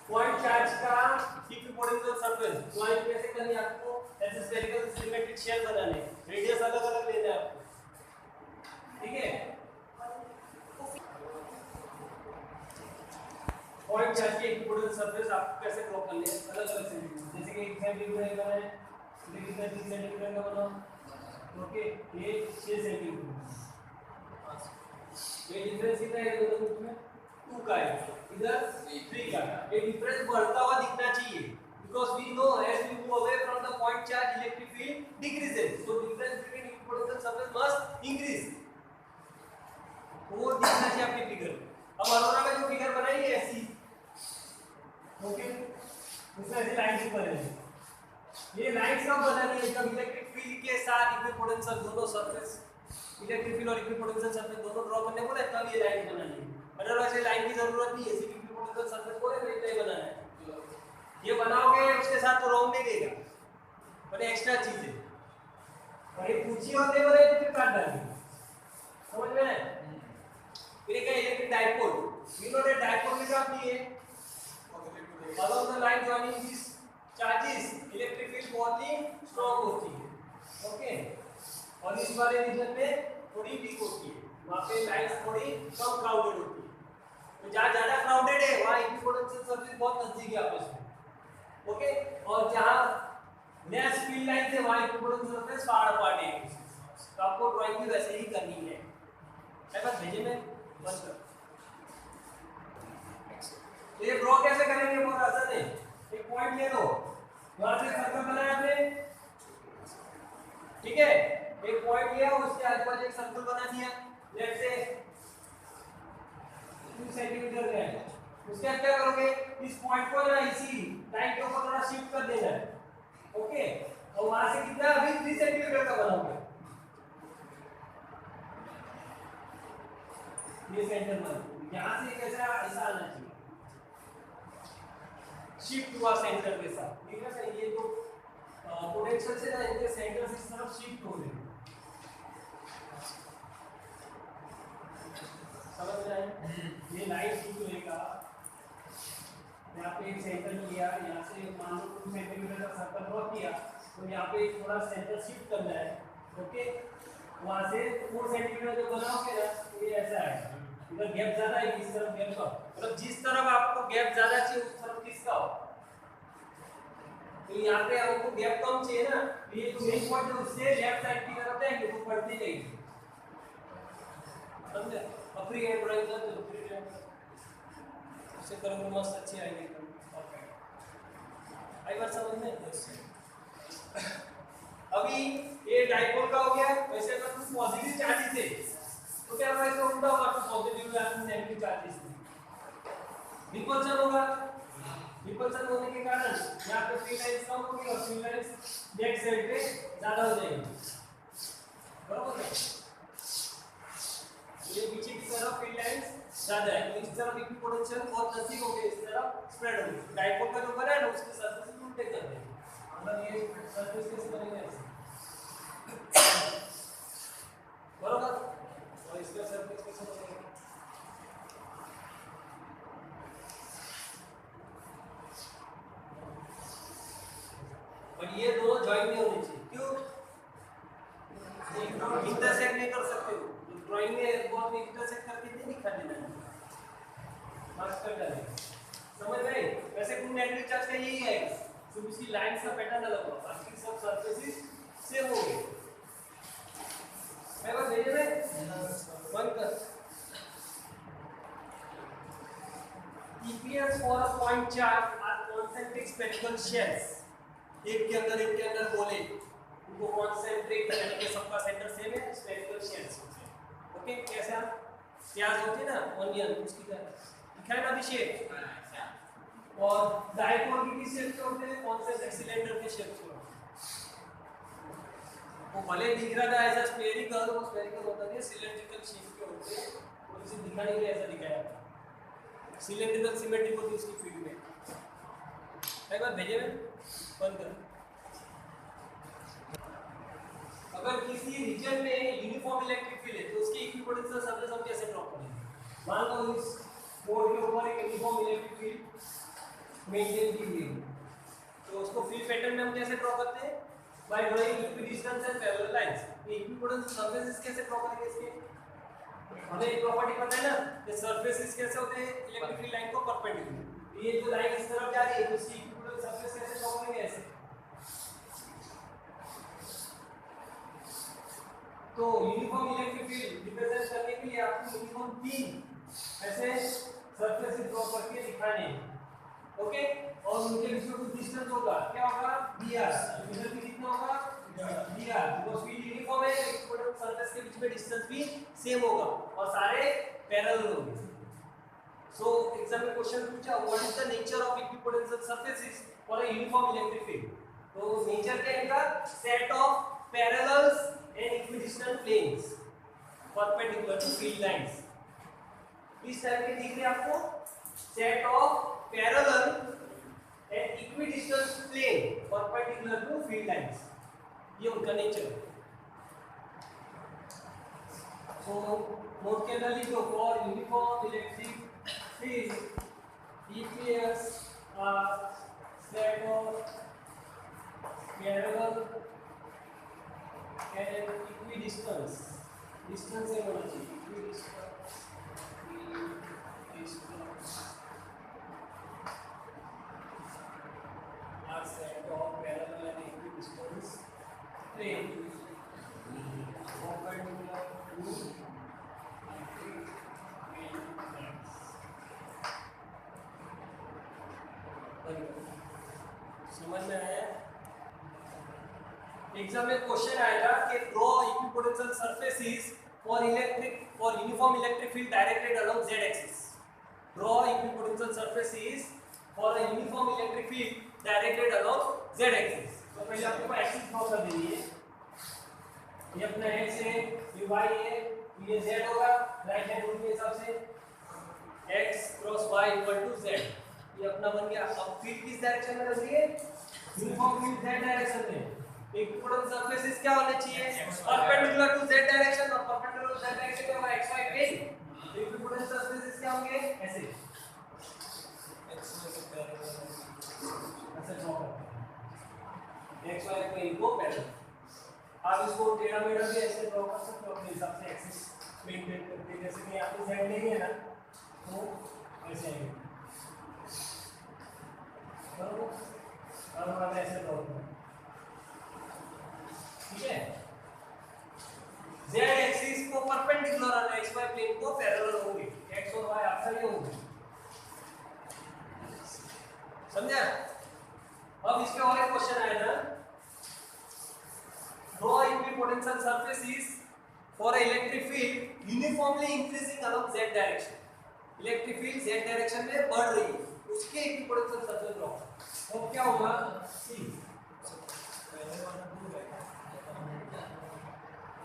Point charge का equipotential surface drawing कैसे करनी है आपको, ऐसे स्फेरिकल सिमेट्रिक शेल बनाने, रेडियस अलग अलग लेना है आपको, ठीक है। पॉइंट चार्ज के इक्विपोटेंशियल सरफेस आपको कैसे ड्रॉ करनी है अलग अलग सेंटीमीटर, जैसे कि 1 सेंटीमीटर का है, ये कितना 3 सेंटीमीटर का बनाओ, ओके, ये 6 सेंटीमीटर, ये डिफरेंस कितना है दोनों के बीच में, 2 का है, इधर 3 का। ये डिफरेंस बढ़ता हुआ दिखना चाहिए, because we know as we move away from the point charge electric field decreases, so difference between equipotential surface must increase, वो दिखना चाहिए आपकी फिगर। अब अरोरा में जो फिगर बनाई है ऐसी, ओके, उसमें ऐसी लाइंस बनेगी, ये लाइंस कब बनानी है, जब इलेक्ट्रिक फील्ड के साथ इक्विपोटेंशियल दोनों सरफेस, इलेक्ट्रिक फील्ड और इक्विपोटेंशियल सरफेस दोनों ड्रॉ करने बोले तब ये लाइन बनानी है, अदरवाइज ये लाइन की जरूरत नहीं है, सिर्फ इक्विपोटेंशियल सरफेस बोले तो इतना ही बनाना है, ये बनाओगे उसके साथ तो रॉन्ग नहीं देगा, पर एक्स्ट्रा चीज है, और ये पूछी होते बोले तो फिर काट डालेंगे, समझ में है। फिर एक electric dipole, we know that dipole में क्या होती है, along the line joining these charges electric field बहुत ही स्ट्रांग होती है, ओके, और इस वाले रीजन में थोड़ी वीक होती है, वहां पे लाइंस थोड़ी कम क्राउडेड होती है, तो जहां ज्यादा क्राउडेड है वहां इक्विपोटेंशियल सरफेस बहुत नजदीक है आपस में, ओके, और जहां लेस फील्ड लाइन है वहां इक्विपोटेंशियल सरफेस फार अपार्ट है, तो आपको ड्राइंग भी वैसे ही करनी है बस भेजे में बस कर। तो ये ड्रॉ कैसे करेंगे बहुत आसान है, एक पॉइंट ले लो, वहां से सर्कल बनाया आपने, ठीक है, एक पॉइंट लिया उसके आसपास एक सर्कल बना दिया, लेट्स से 2 सेंटीमीटर का है, उसके बाद क्या करोगे, इस पॉइंट को ना इसी लाइन के ऊपर थोड़ा शिफ्ट कर देना है, ओके, और वहां से कितना अभी 3 सेंटीमीटर का बनाओगे, ये सेंटर बन, यहां से कैसा ऐसा आना चाहिए, शिफ्ट हुआ सेंटर के साथ, ठीक है सर, ये तो पोटेंशियल से ना इनके सेंटर से इस तरफ शिफ्ट हो रहे हैं, समझ रहे हैं, ये लाइन शिफ्ट होएगा, यहाँ पे एक सेंटर लिया, यहाँ से मान लो 2 सेंटीमीटर का सर्कल ड्रॉ किया, तो यहाँ पे थोड़ा सेंटर शिफ्ट करना है, ओके, वहाँ से 4 सेंटीमीटर जो बनाओगे ना, ये ऐसा है, इधर गैप ज्यादा है, इस तरफ गैप कम, मतलब जिस तरफ आपको गैप ज्यादा चाहिए उस तरफ किसका हो, तो यहाँ पे आपको गैप कम चाहिए ना, ये जो मेन पॉइंट है उससे लेफ्ट साइड की तरफ जाएंगे तो पढ़ते जाएंगे, समझे, अपनी हैंड ड्राइंग कर दो, फ्री हैंड उससे करोगे मस्त अच्छी आएगी, आई बात समझ में। अभी ये डाइपोल का हो गया, वैसे अगर कुछ पॉजिटिव चार्जेस है तो क्या होगा, इसका उल्टा होगा, तो पॉजिटिव या नेगेटिव चार्जेस रिपल्शन होगा, रिपल्शन होने के कारण यहाँ पे फील्ड लाइंस कम होगी और फील्ड लाइंस नेक्स्ट साइड पे ज्यादा हो जाएगी, बराबर है, ये पीछे की तरफ फील्ड लाइंस ज्यादा है, तो इस तरफ इक्विपोटेंशियल बहुत नजदीक हो गए, इस तरफ स्प्रेड हो गई, डाइपोल का जो बना है ना उसके सरफेस उल्टे कर देंगे, मतलब ये सरफेस कैसे बनेगा ऐसे, बराबर, और इसका सरफेस कैसे बनेगा, और ये दोनों जॉइंट नहीं होने चाहिए, क्यों, इंटरसेक्ट नहीं कर सकते हो, ड्राइंग में बहुत इंटरसेक्ट करके नहीं दिखा देना है, मार्क कर डालें, समझ गए, वैसे कुल नेगेटिव चार्ज का यही है, सिर्फ इसकी लाइंस का पैटर्न अलग होगा, बाकी सब सरफेसेस सेम होंगे, मैं बस भेजे में वन कर, EPS for a point charge are concentric spherical shells, एक के अंदर बोले उनको कॉन्सेंट्रिक यानी कि सबका सेंटर सेम है, स्फेरिकल शेल्स होते हैं, ओके, कैसे हम प्याज होते हैं ना, ऑनियन, उसकी तरह दिखा है ना अभी शेप, और डाइपोल की किस शेप के होते हैं, कॉन्सेंट्रिक सिलेंडर के शेप के होते हैं, वो भले दिख रहा था ऐसा स्फेरिकल, वो स्फेरिकल होता है, सिलेंड्रिकल शेप के होते हैं, और इसे दिखाने के लिए ऐसा दिखाया था, सिलेंड्रिकल सिमेट्रिक होती है उसकी फील्ड में, एक बार भेजे में बंद कर, अगर किसी रीजन में यूनिफॉर्म इलेक्ट्रिक फील्ड है तो उसकी इक्विपोटेंशियल सरफेस हम कैसे ड्रॉ करेंगे, मान लो इस बोर्ड के ऊपर एक यूनिफॉर्म इलेक्ट्रिक फील्ड मेंटेन की हुई। तो उसको फील्ड पैटर्न में हम कैसे ड्रॉ करते हैं? By drawing equidistance and parallel lines. ये इक्विपोटेंशियल सरफेसेस कैसे ड्रॉ करेंगे इसके? हमें एक प्रॉपर्टी पता है ना कि सरफेसेस कैसे होते हैं इलेक्ट्रिक फील्ड लाइन को परपेंडिकुलर। ये जो लाइन इस तरफ जा रही है तो इसकी इक्विपोटेंशियल सरफेस कैसे ड्रॉ करेंगे? ऐसे। तो यूनिफॉर्म इलेक्ट्रिक फील्ड रिप्रेजेंट करने के लिए आपको यूनिफॉर्म 3 ऐसे सरफेसेस ड्रॉ करके दिखाने हैं। ओके, और उनके बीच में कुछ डिस्टेंस होगा। क्या होगा? dr। इधर भी कितना होगा? dr। बिकॉज़ फील्ड यूनिफॉर्म है, इक्विपोटेंशियल सरफेस के बीच में डिस्टेंस भी सेम होगा और सारे पैरेलल होंगे। सो एग्जाम में क्वेश्चन पूछा what is the nature of equipotential surfaces for a uniform electric field. तो नेचर क्या है इनका? Set of parallels and equidistant planes perpendicular to field lines. इस टाइप के दिख रहे हैं आपको? Set of parallel and equidistant plane perpendicular to field lines, ये उनका नेचर है। सो नोट के अंदर लिखो for uniform electric field EPS are set of parallel and equidistance, distance है होना चाहिए, equidistance are set of parallel and equidistant plane perpendicular to electric field lines. समझ में आया? एग्जाम में क्वेश्चन आएगा कि draw equipotential surfaces for uniform electric field directed along z axis. Draw equipotential surfaces for a uniform electric field directed along z axis. तो पहले आपको axis draw कर देनी है। ये अपना x है, ये y है, ये z होगा राइट हैंड रूल के हिसाब से x cross y equal to z। ये अपना बन गया। अब फील्ड किस डायरेक्शन में बन रही है? यूनिफॉर्म फील्ड z डायरेक्शन में। इक्विपोटेंशियल सरफेसेस क्या होने चाहिए? परपेंडिकुलर टू z डायरेक्शन, और परपेंडिकुलर टू z डायरेक्शन क्या होगा? xy plane. तो इक्विपोटेंशियल सरफेसेस क्या होंगे? ऐसे xy के पैरेलल ऐसे ड्रॉ करते हैं xy प्लेन को पैरेलल। आप इसको टेढ़ा मेढ़ा भी ऐसे ड्रॉ कर सकते हो अपने हिसाब से एक्सिस मेंटेन करके। जैसे कि आपको z नहीं है ना तो ऐसे आएगा, बराबर, और हमें ऐसे ड्रॉ करना है, ठीक है? z एक्सिस को परपेंडिकुलर और xy प्लेन को पैरेलल होंगे, x और y आपस में होंगे। समझा? अब इसके और एक क्वेश्चन आया ना, draw equipotential surfaces for a electric field uniformly increasing along z direction. Electric field z direction में बढ़ रही है, उसके इक्विपोटेंशियल सरफेस ड्रॉ। तो क्या होगा?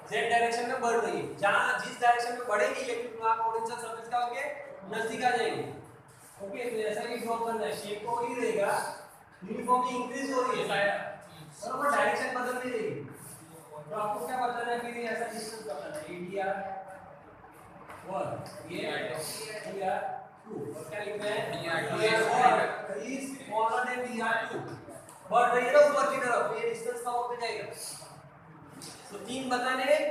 z डायरेक्शन में बढ़ रही है, जहां जिस डायरेक्शन में बढ़ेगी इलेक्ट्रिक पोटेंशियल सरफेस क्या होंगे? नजदीक आ जाएंगे। ओके, तो ऐसा ही ड्रॉ करना है। शेप तो वही रहेगा, यूनिफॉर्मली इंक्रीज हो रही है शायद, बराबर, डायरेक्शन बदल नहीं रही। तो आपको क्या बताना है? फिर ऐसा डिस्टेंस बताना है dr 1 ये dr 2 और क्या लिखना है? dr 1 is smaller than dr 2। बढ़ रही है ना ऊपर की तरफ, ये डिस्टेंस कम होते जाएगा। तो 3 बताने हैं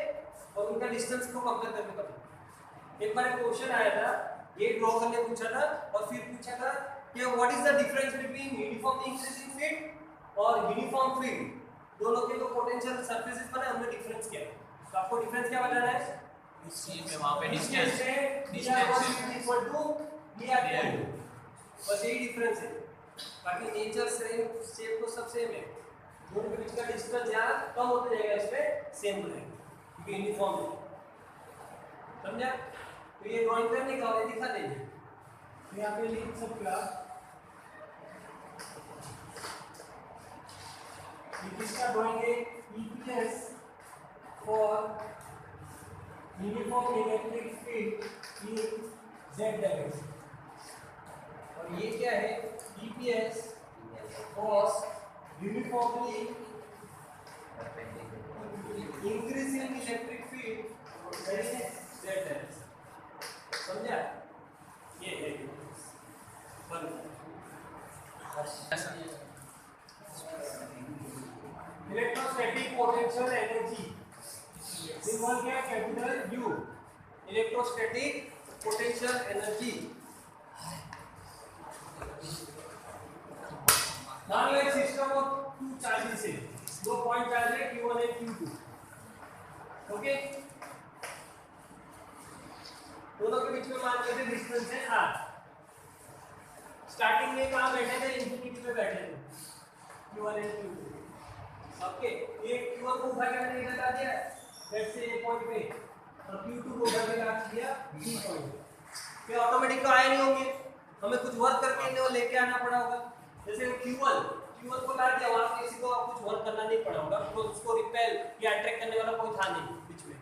और उनका डिस्टेंस को कंपेयर करके बताना। एक बार एक क्वेश्चन आया था, ये ड्रॉ करने पूछा था और फिर पूछा था कि what is the difference between uniformly increasing field और यूनिफॉर्म फील्ड। दोनों के जो पोटेंशियल सरफेसेस बने उनमें डिफरेंस क्या है? तो आपको डिफरेंस क्या बताना है? सी पे वहां पे डिस्टेंस इक्वल टू dr2, बस यही डिफरेंस है। बाकी नेचर सेम, शेप तो सब सेम है, दोनों के बीच का डिस्टेंस यहाँ कम होते जाएगा, इसमें सेम रहेगा क्योंकि यूनिफॉर्म है। समझा? तो ये ड्राइंग करने का और दिखा देंगे। तो यहाँ पे लिख सकते हो आप, किसका ड्राइंग है? EPS for uniform electric field in z direction. और ये क्या है? EPS for uniformly increasing electric field in z direction. समझा? ये है बन इलेक्ट्रोस्टैटिक पोटेंशियल एनर्जी सिंबल क्या है? Capital you. Electrostatic potential energy. मान लो एक सिस्टम ऑफ टू चार्जेस है, दो पॉइंट चार्ज है Q1 और Q2। ओके, दोनों के बीच में मान लेते डिस्टेंस है r। स्टार्टिंग में कहां बैठे थे? इंफिनिटी पे बैठे थे Q1 और Q2। ओके, ये Q1 को उठा के मैंने इधर ला दिया लेट्स से ए पॉइंट पे, और Q2 को उठा के रख दिया B पॉइंट। फिर ऑटोमेटिक तो आए नहीं होंगे, हमें कुछ वर्क करके इन्हें लेके आना पड़ा होगा। जैसे Q1 को ला दिया, वहां पे किसी को कुछ वर्क करना नहीं पड़ा होगा, तो उसको रिपेल या अट्रैक्ट करने वाला कोई था नहीं बीच में।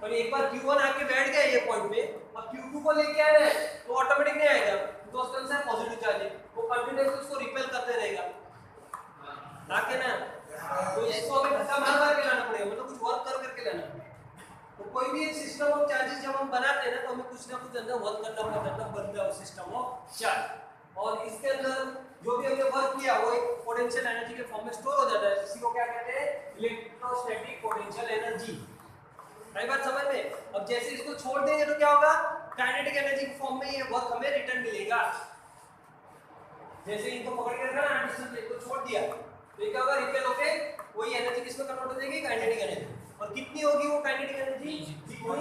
और एक बार Q1 आके बैठ गया ये पॉइंट पे, अब Q2 को लेके आना है तो ऑटोमेटिक नहीं आएगा, तो उसका आंसर पॉजिटिव चार्ज है, वो कंटीन्यूअसली उसको रिपेल करते रहेगा ताकि ना, तो इसको हमें धक्का मार के लाना पड़ेगा, मतलब कुछ वर्क करके लाना पड़ेगा। तो कोई भी सिस्टम ऑफ चार्जेस जब हम बनाते हैं ना, तो हमें कुछ ना कुछ अंदर वर्क करना पड़ता है, तब बनता है सिस्टम ऑफ चार्ज। और इसके अंदर जो भी हमने वर्क किया वो एक पोटेंशियल एनर्जी के फॉर्म में स्टोर हो जाता है, इसी को क्या कहते हैं? Electrostatic potential energy. भाई बात समझ में? अब जैसे इसको छोड़ देंगे तो क्या होगा? काइनेटिक एनर्जी के फॉर्म में ये वर्क हमें रिटर्न मिलेगा। जैसे इनको पकड़ के रखा ना, डिस्टेंस को छोड़ दिया तो ये क्या होगा? रिपेल होके वही एनर्जी किसमें कन्वर्ट हो जाएगी? Kinetic energy. और कितनी होगी वो काइनेटिक एनर्जी? जितनी u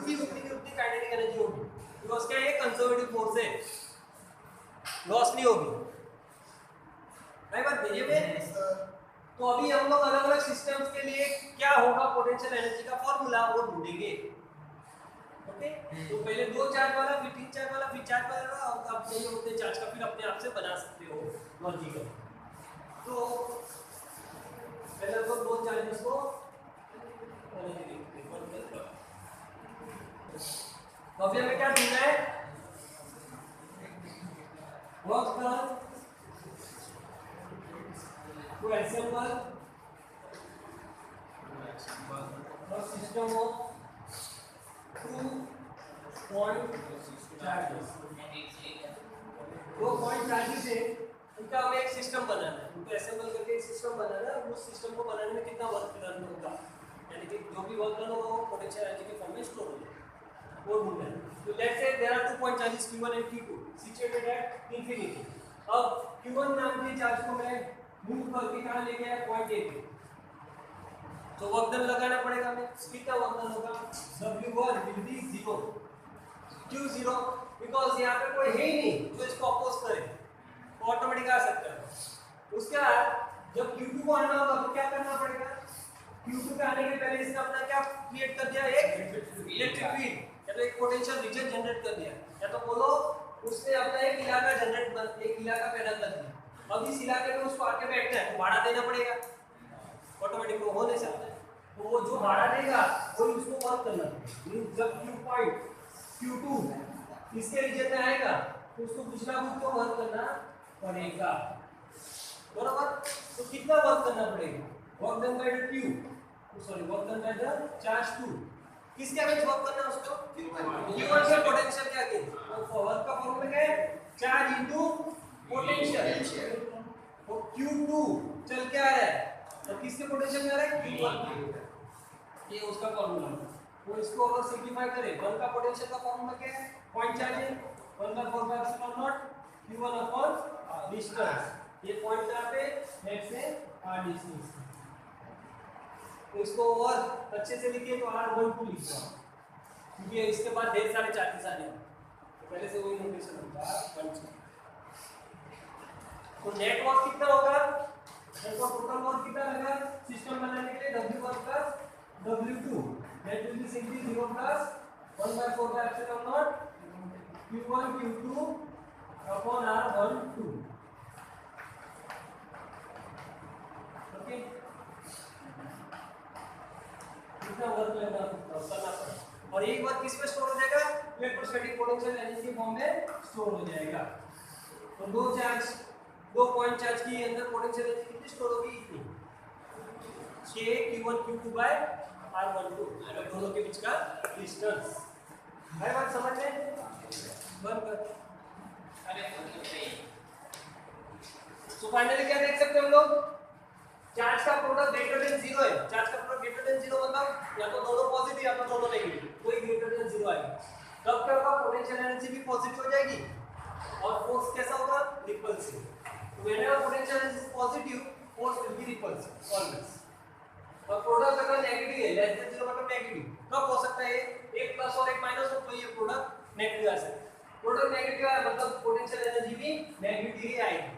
की उतनी काइनेटिक एनर्जी होगी, बिकॉज़ क्या है? कंजर्वेटिव फोर्स है, लॉस नहीं होगी। भाई बात भेजिए में। तो अभी हम लोग अलग अलग सिस्टम्स के लिए क्या होगा पोटेंशियल एनर्जी का फॉर्मूला वो ढूंढेंगे। ओके, तो पहले दो चार्ज वाला, फिर तीन चार्ज वाला, फिर चार वाला, और आप चाहिए उतने चार्ज का फिर अपने आप से बना सकते हो लॉजिकल। तो पहले तो दो चार्जेस को तो अभी हमें क्या ढूंढना है? Work done to assemble a system of 2-point charges। 2 point charges है, उनका हमें एक सिस्टम बनाना है, उनको असेंबल करके एक सिस्टम बनाना है। उस सिस्टम को बनाने में कितना वर्क डन होगा, यानी कि जो भी वर्क डन होगा वो पोटेंशियल एनर्जी के फॉर्म में स्टोर हो जाएगा, वो ढूंढना है। तो let's say there are 2 point charges Q1 and Q2 situated at infinity. अब Q1 नाम के चार्ज को मैं मूव करके कहां ले गया? पॉइंट ए पे, तो वर्क डन लगाना पड़ेगा हमें। कितना वर्क डन होगा? W1 विल बी 0, क्यों 0? बिकॉज़ यहां पे कोई है ही नहीं जो इसको अपोज करे, तो ऑटोमेटिक आ सकता है। उसके बाद जब Q2 को आना होगा तो क्या करना पड़ेगा? Q2 पे आने के पहले इसने अपना क्या क्रिएट कर दिया? एक इलेक्ट्रिक फील्ड, या तो एक पोटेंशियल रीजन जनरेट कर दिया, या तो बोलो उसने अपना एक इलाका पैदा कर दिया। अब इस इलाके में उसको आके बैठना है तो भाड़ा देना पड़ेगा, ऑटोमेटिक वो हो नहीं सकता है, तो वो जो भाड़ा देगा वही उसको वर्क करना है। जब Q2 इसके रीजन में आएगा तो उसको कुछ ना कुछ तो वर्क करना पड़ेगा, बराबर? तो कितना वर्क करना पड़ेगा? Work done by the work done by the charge 2। किसके अगेंस्ट वर्क करना है उसको? Q1 से पोटेंशियल के अगेंस्ट। तो वर्क का फॉर्मूला क्या है? Charge into potential. तो Q2 चल के आ रहा है और किसके पोटेंशियल में आ रहा है? Q1। ये उसका फॉर्मूला है। तो इसको अगर सिंपलीफाई करें, 1 का पोटेंशियल का फॉर्मूला क्या है? पॉइंट चार्ज है 1/4 Q1 अपॉन डिस्टेंस। ये पॉइंट कहां पे? Let's say r distance. तो इसको और अच्छे से लिखिए तो R12 लिखो, क्योंकि इसके बाद ढेर सारे चार्जेस आने हैं, तो पहले से वही नोटेशन होगा R12। तो नेट वर्क कितना होगा? इसका टोटल वर्क कितना लगा सिस्टम बनाने के लिए? W1 plus W2, that will be simply 0 plus 1/4 Q1 Q2 upon R12। Okay, कितना वर्क करना पड़ेगा, और एक वर्क किस में स्टोर हो जाएगा? इलेक्ट्रोस्टैटिक पोटेंशियल एनर्जी के फॉर्म में स्टोर हो जाएगा। तो दो पॉइंट चार्ज की अंदर पोटेंशियल एनर्जी कितनी स्टोर होगी? इतनी, K Q1 Q2 bye R12, दोनों के बीच का डिस्टेंस। है बात समझ में? बंद कर। सो फाइनली क्या देख सकते हैं हम लोग, चार्ज का प्रोडक्ट ग्रेटर देन 0 है। चार्ज का प्रोडक्ट ग्रेटर देन 0 मतलब या तो दोनों पॉजिटिव या तो दोनों नेगेटिव, कोई ग्रेटर देन 0 आएगा। तब क्या होगा, पोटेंशियल एनर्जी भी पॉजिटिव हो जाएगी और फोर्स कैसा होगा, रिपल्सिव। तो whenever potential energy is positive, force will be repulsive always. और प्रोडक्ट अगर नेगेटिव है, लेस देन 0 मतलब नेगेटिव, कब हो सकता है, एक प्लस और एक माइनस हो तो ये प्रोडक्ट नेगेटिव आ सकता है। प्रोडक्ट नेगेटिव है मतलब पोटेंशियल एनर्जी भी नेगेटिव ही आएगी।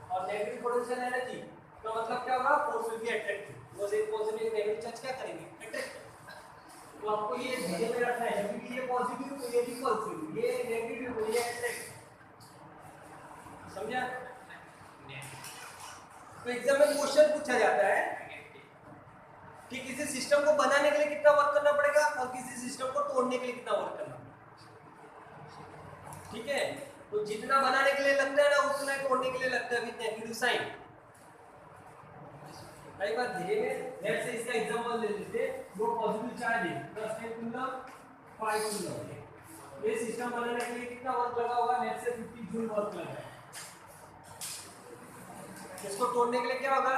और नेगेटिव पोटेंशियल एनर्जी का मतलब क्या होगा, फोर्स विल बी अट्रैक्टिव। वो एक पॉजिटिव नेगेटिव चार्ज क्या करेंगे, अट्रैक्ट। तो आपको ये ध्यान में रखना है, क्योंकि ये पॉजिटिव तो ये रिपल्सिव, ये नेगेटिव तो ये अट्रैक्ट। समझा? तो एग्जाम में क्वेश्चन पूछा जाता है कि किसी सिस्टम को बनाने के लिए कितना वर्क करना पड़ेगा और किसी सिस्टम को तोड़ने के लिए कितना वर्क करना पड़ेगा। ठीक है, तो जितना बनाने के लिए लगता है ना उतना ही तोड़ने के लिए लगता है विद नेगेटिव साइन। कई बार धीरे में लेट्स से इसका एग्जांपल ले लेते हैं, वो पॉजिटिव चार्ज है 10 कूलम 5 कूलम। ये सिस्टम बनाने के लिए कितना वर्क लगा होगा, लेट्स से 50 जूल वर्क लगा है। इसको तोड़ने के लिए क्या होगा,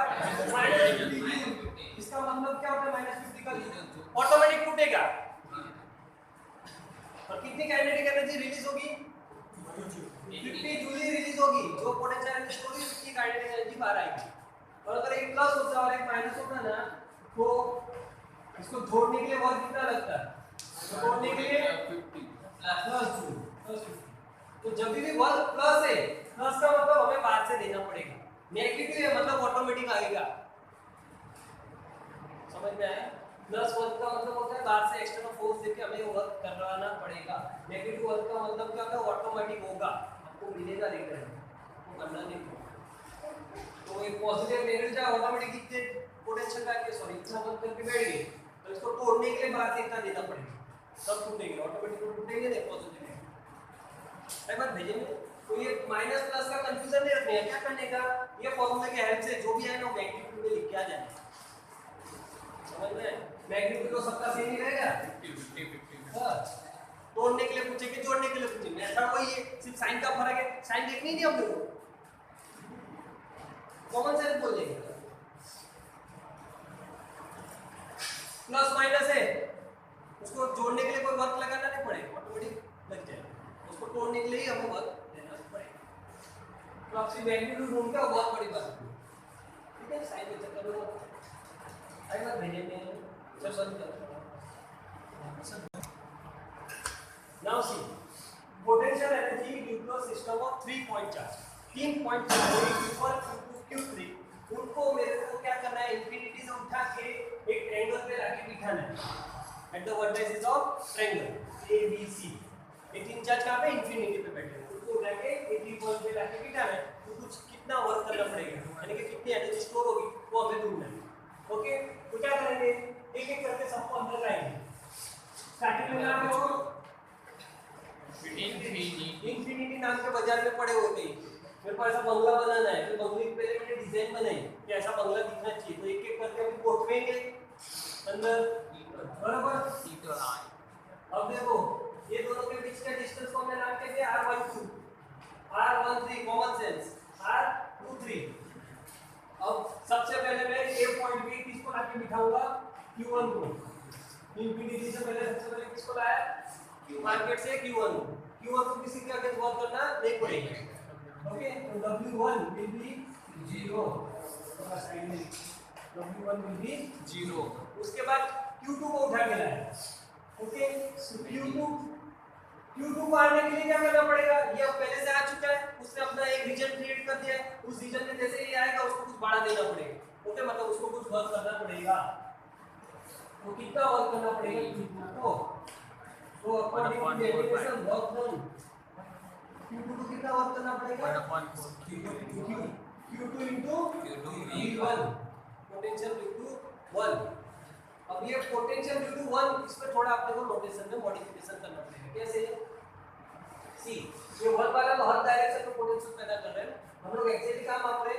-50। इसका मतलब क्या होता है, -50 का ऑटोमेटिक टूटेगा। और कितनी काइनेटिक एनर्जी रिलीज होगी, 50 जूल ही रिलीज होगी। जो पोटेंशियल एनर्जी होगी उसकी काइनेटिक एनर्जी बाहर आएगी। और अगर एक प्लस होता और एक माइनस होता ना, तो इसको जोड़ने के लिए वर्क कितना लगता है, तो तोड़ने के लिए 50 प्लस जूल। तो जब भी वर्क प्लस है, प्लस का मतलब हमें बाहर से देना पड़ेगा, नेगेटिव है मतलब ऑटोमेटिक आएगा। समझ में आया? प्लस वर्क का मतलब होता है बाहर से एक्सटर्नल फोर्स देके हमें वर्क करवाना पड़ेगा। नेगेटिव वर्क का मतलब क्या होता है, ऑटोमेटिक होगा, आपको मिलेगा लेकर, आपको करना नहीं पड़ेगा। तो एक पॉजिटिव नेगेटिव चार्ज ऑटोमेटिक कितने पोटेंशियल का के सॉरी इतना वर्क करके बैठ गए, तो इसको तोड़ने के लिए बाहर से इतना देना पड़ेगा, तब टूटेंगे, ऑटोमेटिक टूटेंगे नहीं पॉजिटिव नेगेटिव। एक बार भेजेंगे तो ये माइनस प्लस का कंफ्यूजन नहीं रखना है, क्या करने का, ये फॉर्मूला के हेल्प से जो भी आए ना मैग्नीट्यूड में लिख के आ जाए। समझ में? मैग्नीट्यूड तो सबका सेम ही रहेगा, 50-50। तोड़ने के लिए पूछेंगे, जोड़ने के लिए पूछेंगे, मेथड वही है, सिर्फ साइन का फर्क है। साइन देखनी नहीं हम लोग, कॉमन सेंस बोल देंगे। प्लस माइनस है, उसको जोड़ने के लिए कोई वर्क लगाना नहीं पड़ेगा, ऑटोमेटिक लग जाएगा। उसको तोड़ने के लिए हमें वर्क देना पड़ेगा। तो आपसे मैग्नीट्यूड ढूंढ के बहुत बड़ी बात है, ठीक है। साइन के चक्कर में आई बात भेजे में सब बंद कर। Now see potential energy due to a system of 3 point charge. 3 point charge ऊपर Q3, उनको मेरे को क्या करना है, इंफिनिटी से उठा के एक ट्रायंगल पे लाके बिठाना है at the vertices of triangle ABC। ये तीन चार्ज कहां पे, इंफिनिटी पे बैठे हैं, उसको उठा के एक ही पॉइंट पे लाके बिठाना है। तो कुछ कितना वर्क करना पड़ेगा, यानी कि कितनी एनर्जी स्टोर होगी वो हमें ढूंढना है। ओके, तो क्या करेंगे, एक एक करके सबको अंदर लाएंगे। स्टार्टिंग में नाम है वो इंफिनिटी नाम के बाजार में पड़े होते हैं। मेरे को ऐसा बंगला बनाना है, तो बंगले के पहले मैंने डिजाइन बनाई कि ऐसा बंगला दिखना चाहिए, तो एक एक करके हम कोटवेंगे अंदर, बराबर। अब देखो ये दोनों के बीच का डिस्टेंस को हमने नाम क्या दिया, R12, R13 common sense, R23। अब सबसे पहले मैं ए पॉइंट पे किसको लाके बिठाऊंगा, Q1 को। इंफिनिटी से पहले सबसे पहले किसको लाया, मार्केट से Q1 को किसी के अगेंस्ट वर्क करना नहीं पड़ेगा। ओके, तो W1 will be 0, साइड में W1 will be 0। उसके बाद Q2 को उठा के लाया। ओके, so Q2 को आने के लिए क्या करना पड़ेगा, ये अब पहले से आ चुका है, उसने अपना एक रीजन क्रिएट कर दिया है, उस रीजन में जैसे ही आएगा उसको कुछ बढ़ा देना पड़ेगा। ओके, मतलब उसको कुछ वर्क करना पड़ेगा। तो कितना वर्क करना पड़ेगा Q2 को, तो according to definition work done Q2 को कितना वर्क करना पड़ेगा, Q2 into V1, potential due to 1। अब ये पोटेंशियल ड्यू टू 1, इसमें थोड़ा अपने को नोटेशन में मॉडिफिकेशन करना पड़ेगा। कैसे, सी ये 1 वाला तो हर डायरेक्शन में पोटेंशियल पैदा कर रहे हैं, हम लोग एक्चुअली काम आप रहे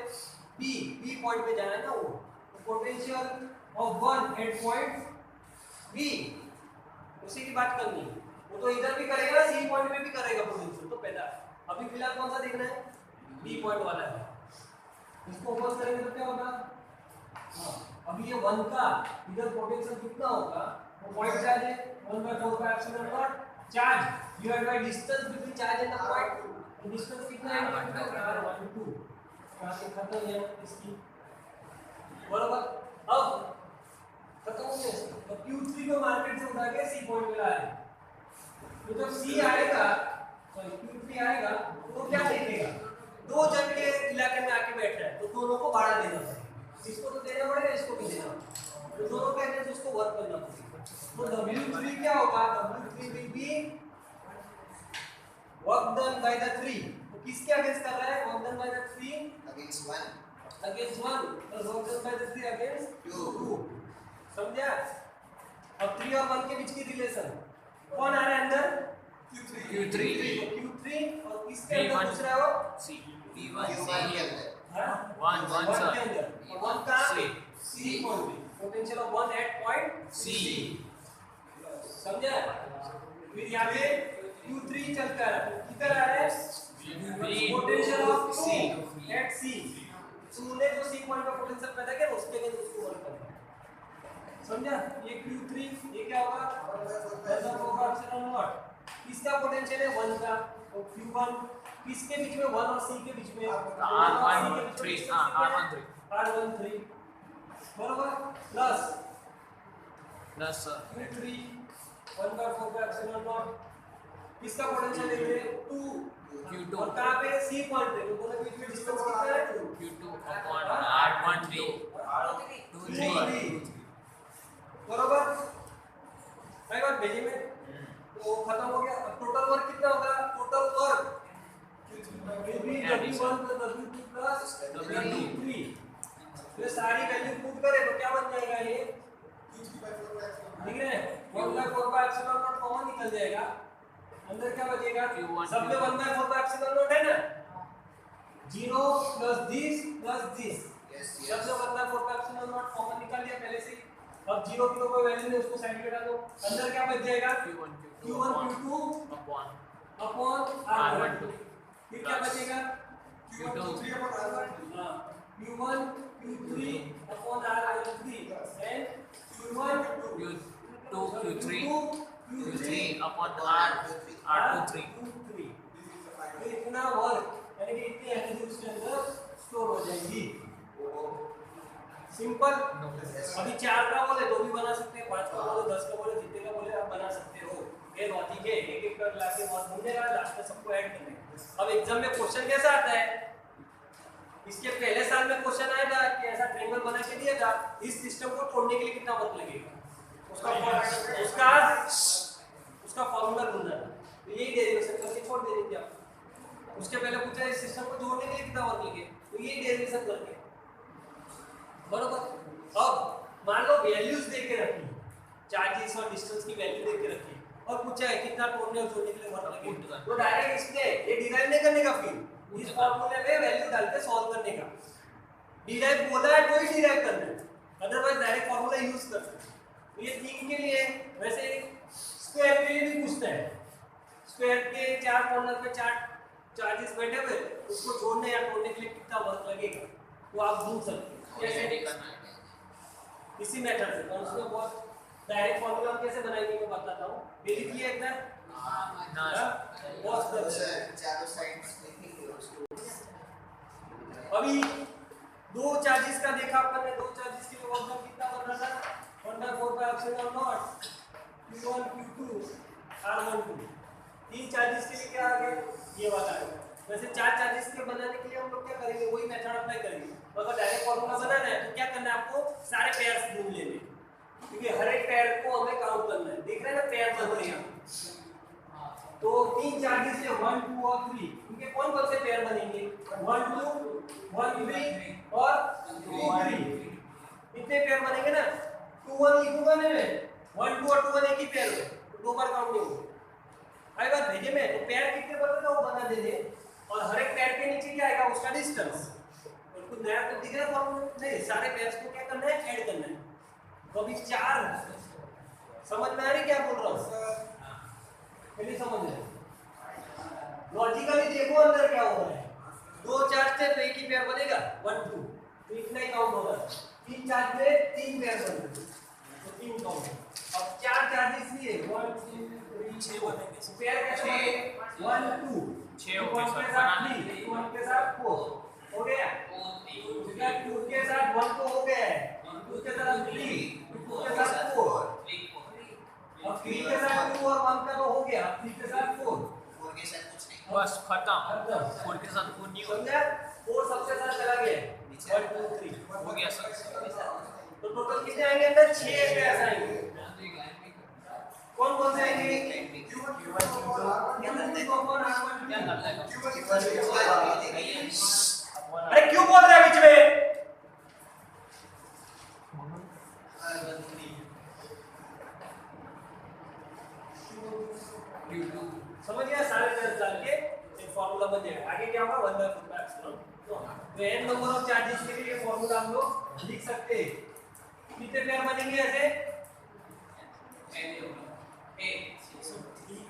बी पॉइंट पे जाना है ना, वो potential of 1 at point B, उसी की बात करनी है। वो तो इधर भी करेगा, सी पॉइंट में भी करेगा पोटेंशियल तो पैदा। अभी फिलहाल कौन सा देखना है, बी पॉइंट वाला है। इसको ओपन करेंगे तो क्या होगा? हाँ, अभी ये 1 का इधर पोटेंशियल कितना होगा? वो पॉइंट चार्ज है 1/4 का epsilon not charge divide by distance between charge and the point. Distance कितना है? r12 यहां से खत्म है इसकी, बराबर। अब खत्म हो गया। तो Q3 को मार्केट से उठा के C पॉइंट पे लाए, तो जब C आएगा, सॉरी Q3 आएगा तो क्या देखेगा? दो जन के इलाके में आके बैठ रहा है, तो दोनों को भाड़ा देना पड़ेगा। इसको तो देना पड़ेगा, इसको भी देना पड़ेगा, तो दोनों का अगेंस्ट उसको वर्क करना पड़ेगा। तो W3 क्या होगा? W3 will be work done by the 3। तो किसके अगेंस्ट कर रहा है? work done by the 3 against 1 against 1, और work done by the 3 against 2। समझा? अब 3 और 1 के बीच की रिलेशन कौन आ रहा है अंदर? Q3 Q3 और किसके अंदर दूसरा है वो? C Q1 P1 के C अंदर हाँ? 1 1 sir के अंदर, और 1 कहाँ पे? C पॉइंट पे, potential of 1 at point C। समझा? फिर यहाँ पे Q3 चलता है, किधर आ रहा है? Potential of C at C। तूने जो C पॉइंट का पोटेंशियल पैदा किया उसके अगेंस्ट उसको वर्क करना है। समझा? ये Q3 ये क्या होगा? ऐसा होगा एप्सिलॉन नॉट। किसका पोटेंशियल है? 1 का। और Q1 किसके बीच में? 1 और C के बीच में। R13 R13 R13 बराबर प्लस प्लस Q3 1/4 का एप्सिलॉन नॉट। किसका पोटेंशियल लेते हैं? 2 Q2 और कहाँ पे? C पॉइंट पे, तो दोनों के बीच में डिस्टेंस कितना है? Q2 upon R13 2 3 बराबर। सही बात भेजी में, तो खत्म हो गया। अब टोटल वर्क कितना होगा? Total work W1 plus W2 plus W3। तो सारी वैल्यू पुट करें तो क्या बन जाएगा? ये दिख रहे हैं 1/4 का एप्सिलॉन नॉट कॉमन निकल जाएगा, अंदर क्या बचेगा? Q1 सब में 1/4 का एप्सिलॉन नॉट है ना, 0 प्लस दिस प्लस दिस, सब में 1/4 का एप्सिलॉन नॉट कॉमन निकाल लिया पहले से ही। अब 0 की कोई वैल्यू नहीं, उसको साइड में डालो, अंदर क्या बच जाएगा? Q1 Q1 Q2 upon upon R12। फिर क्या बचेगा? Q2 हाँ, Q1 Q3 upon R13 and Q1 Q2 Q3 upon R23 तो इतना वर्क यानी कि इतनी एनर्जी उसके अंदर स्टोर हो जाएगी। सिंपल। अभी 4 का बोले तो भी बना सकते हैं, 5 का बोले, 10 का बोले, जितने का बोले आप बना सकते हो। ये लॉजिक है, एक एक कर लाके बहुत घूमेगा, लास्ट में सबको ऐड करने। अब एग्जाम में क्वेश्चन कैसा आता है? इसके पहले साल में क्वेश्चन आया था कि ऐसा ट्रायंगल बना के दिया था, इस सिस्टम को तोड़ने के लिए कितना वक्त लगेगा, उसका फॉर्मूला ढूंढना था। तो यही डेरिवेशन करके छोड़ देंगे आप। उसके पहले पूछा इस सिस्टम को जोड़ने के लिए कितना वक्त लगेगा, तो यही डेरिवेशन करके, बरोबर। अब मान लो वैल्यूज दे के रखी, चार्जेस और डिस्टेंस की वैल्यू दे के रखी, और पूछा है कितना तोड़ने और जोड़ने के लिए वक्त लगेगा, तो डायरेक्ट इसमें ये डिराइव नहीं करने का, फिर इस फॉर्मूले में वैल्यू डाल के सॉल्व करने का। डिराइव बोला है तो ही डिराइव करना है, अदरवाइज डायरेक्ट फॉर्मूला यूज कर सकते हैं। तो ये 3 के लिए, वैसे स्क्वायर के लिए भी पूछता है, स्क्वायर के 4 कॉर्नर पे 4 चार्जेस बैठे हुए, उसको जोड़ने या तोड़ने के लिए कितना वक्त लगेगा, तो आप ढूंढ सकते हो कैसे, इसी मेथड से। और उसमें बहुत डायरेक्ट फॉर्मूला हम कैसे बनाएंगे मैं बताता हूँ। ये लिख लिया एक बार, चारों साइड्स लिखेंगे उसको। अभी 2 चार्जेस का देखा अपन ने, 2 चार्जेस के लिए वर्क कितना बन रहा था? 1/4 का epsilon not Q1 Q2 R12। 3 charges के लिए क्या आ गया? ये वाला है। वैसे 4 चार्जेस के बनाने के लिए हम लोग क्या करेंगे, वही मेथड अप्लाई करेंगे। अगर डायरेक्ट फॉर्मूला बनाना है तो क्या करना है आपको? सारे पेयर्स ढूंढ लेने, क्योंकि हर एक पेयर को हमें काउंट करना है। देख रहे हैं ना पेयर बन रहे हैं, तो 3 चार्जेस है 1 2 और 3, इनके कौन कौन से पेयर बनेंगे? 1 2 1 3 और 2 3, इतने पेयर बनेंगे ना। 2 1 लिखूंगा मैं, 1 2 और 2 1 एक ही पेयर है, तो 2 बार काउंट नहीं होगा। आई बात भेजे में, तो पेयर कितने बनेगा वो बना देंगे, और हर एक पेयर के नीचे क्या आएगा? उसका डिस्टेंस। और कुछ नया तो दिख रहा है फॉर्मूला नहीं, सारे पेयर्स को क्या करना है? ऐड करना है। तो अभी 4 समझ में आ रही क्या बोल रहा हूँ? पहले समझ रहे, लॉजिकली देखो अंदर क्या हो रहा है। 2 चार्ज थे तो एक ही पेयर बनेगा 1 2 तो इतना ही काउंट होगा 3 चार्ज में 3 पेयर बनेंगे तो 3 काउंट अब 4 चार्जेस लिए 1 2 3 6 बनेंगे पेयर कैसे बनेंगे 1 2 6 हो गए सर, के साथ बनाने 3 1 के साथ 4 हो गया 2 के साथ 1 तो हो गया है 2 के साथ 3 2 के साथ 4 अब 3 के साथ 2 और 1 का तो हो गया 3 के साथ 4 4 के साथ कुछ नहीं बस खत्म 4 के साथ कोई नहीं होता समझा 4 सबसे साथ चला गया 1 2 3 हो गया सर तो टोटल कितने आएंगे अंदर 6 पेयर आएंगे कौन कौन से आएंगे अरे क्यों बोल रहे हैं बीच में समझ गया सारे टेस्ट डाल के एक फार्मूला बन जाएगा आगे क्या होगा 1 by 4 तो n नंबर ऑफ चार्जेस के लिए फार्मूला हम लोग लिख सकते हैं कितने पेयर बनेंगे ऐसे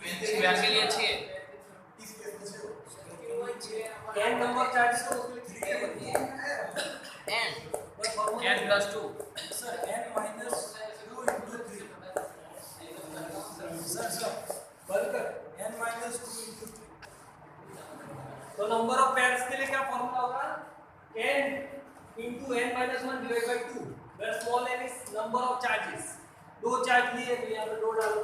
पेयर के लिए 6 n नंबर चार्जेस को उसके लिए कितने बनते हैं n plus 2 sir n minus 2 into 3 sir बंद n minus 2 into 3 तो नंबर ऑफ पेयर्स के लिए क्या फार्मूला होगा n into n minus 1 divided by 2 where small n is number of charges दो चार्ज लिए तो यहाँ पे 2 डालो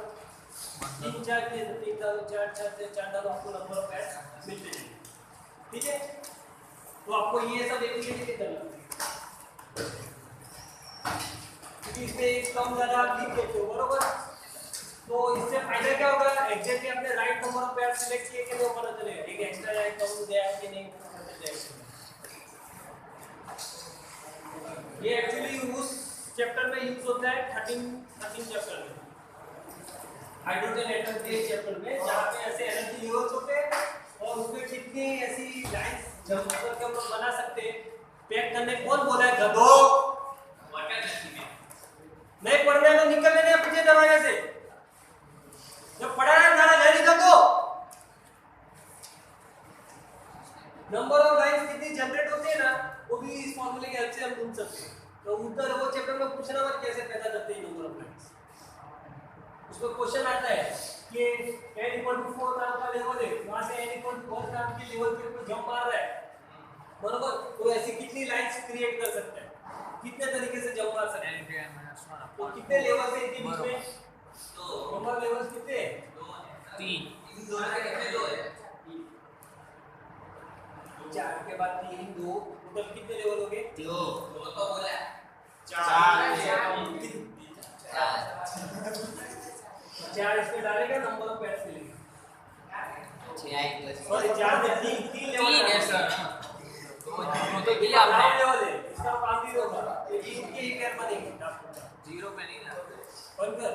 3 चार्ज लिए तो 3 डालो 4 चार्ज लिए 4 डालो आपको नंबर ऑफ पेयर्स मिलते हैं ठीक है तो आपको ये सब एप्लीकेशन करना है क्योंकि इसमें एक कम ज्यादा आप लिख लेते हो बरोबर तो इससे फायदा क्या होगा एग्जैक्टली आपने right number of pair select किए कि नहीं पता चलेगा एक एक्स्ट्रा या कम गया कि नहीं पता चलेगा ये एक्चुअली उस चैप्टर में यूज होता है 13 चैप्टर में हाइड्रोजन एटम के चैप्टर में जहां पे ऐसे एनर्जी लेवल्स होते हैं और उसमें कितनी ऐसी लाइंस जंप करके हम लोग बना सकते हैं पैक करने कौन बोला है गधो नहीं पढ़ना है तो निकल लेने पीछे दरवाजे से जब पढ़ा है ना ले निकल दो नंबर ऑफ लाइंस कितनी जनरेट होती है ना वो भी इस फार्मूले की हेल्प से हम ढूंढ सकते हैं तो उधर वो चैप्टर में पूछना मत कैसे पैदा करते हैं नंबर ऑफ लाइंस उसमें क्वेश्चन आता है कि n = 4 नाम का लेवल है वहां से n = 1 नाम के लेवल पे कोई जंप मार रहा है बरोबर तो ऐसी कितनी लाइंस क्रिएट कर सकता है कितने तरीके से जंप मार सकता है तो कितने लेवल से इनके बीच में तो नंबर लेवल्स कितने हैं 3 दोनों के कितने दो है 4 के बाद 3 2 टोटल कितने लेवल हो गए 2 तो बोला 4 इसमें डालेगा नंबर ऑफ पेयर्स मिलेगा 6 आई प्लस सॉरी 4 में 3 लेवल है सर तो दिया आपने आपने लेवल है इसका काम भी होगा ये 3 के ही पेयर बनेंगे 0 पे नहीं ना बंद कर